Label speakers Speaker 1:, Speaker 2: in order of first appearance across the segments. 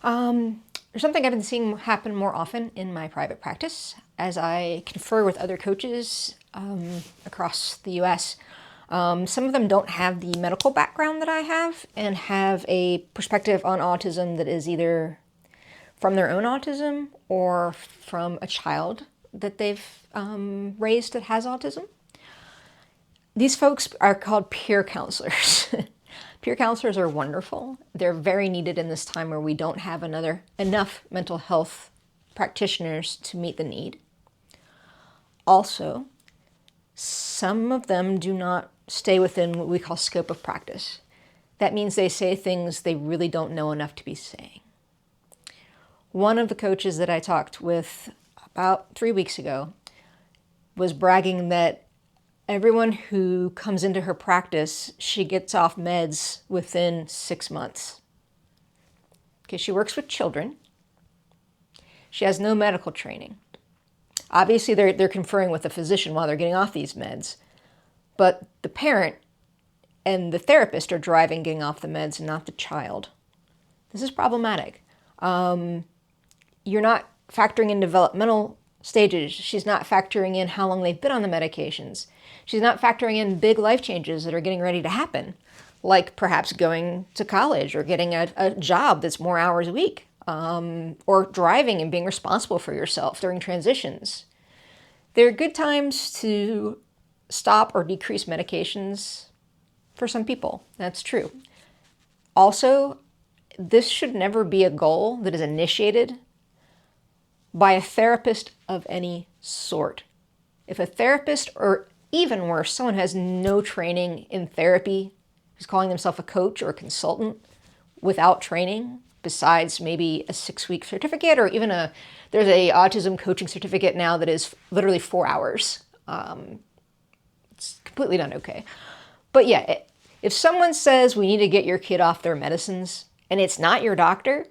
Speaker 1: There's something I've been seeing happen more often in my private practice as I confer with other coaches across the US. Some of them don't have the medical background that I have and have a perspective on autism that is either from their own autism or from a child that they've raised that has autism. These folks are called peer counselors. Peer counselors are wonderful. They're very needed in this time where we don't have enough mental health practitioners to meet the need. Also, some of them do not stay within what we call scope of practice. That means they say things they really don't know enough to be saying. One of the coaches that I talked with about 3 weeks ago was bragging that everyone who comes into her practice, she gets off meds within 6 months. Okay, she works with children. She has no medical training. Obviously, they're conferring with a physician while they're getting off these meds, but the parent and the therapist are driving getting off the meds, not the child. This is problematic. You're not factoring in developmental stages. She's not factoring in how long they've been on the medications. She's not factoring in big life changes that are getting ready to happen, like perhaps going to college or getting a job that's more hours a week, or driving and being responsible for yourself during transitions. There are good times to stop or decrease medications for some people. That's true. Also, this should never be a goal that is initiated by a therapist of any sort. If a therapist, or even worse, someone has no training in therapy, who's calling themselves a coach or a consultant without training, besides maybe a 6-week certificate, or even there's a autism coaching certificate now that is literally 4 hours. It's completely not okay. But yeah, if someone says we need to get your kid off their medicines and it's not your doctor,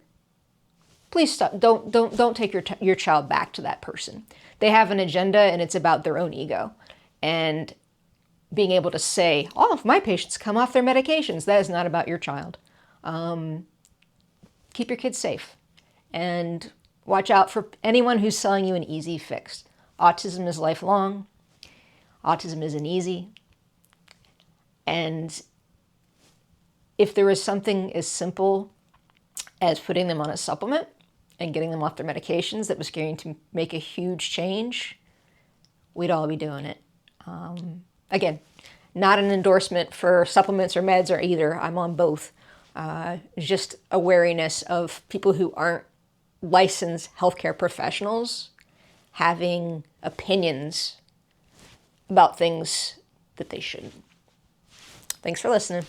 Speaker 1: please stop. Don't take your child back to that person. They have an agenda and it's about their own ego. And being able to say, all of my patients come off their medications, that is not about your child. Keep your kids safe. And watch out for anyone who's selling you an easy fix. Autism is lifelong. Autism isn't easy. And if there is something as simple as putting them on a supplement and getting them off their medications that was going to make a huge change, we'd all be doing it. Again, not an endorsement for supplements or meds or either. I'm on both. Just a wariness of people who aren't licensed healthcare professionals having opinions about things that they shouldn't. Thanks for listening.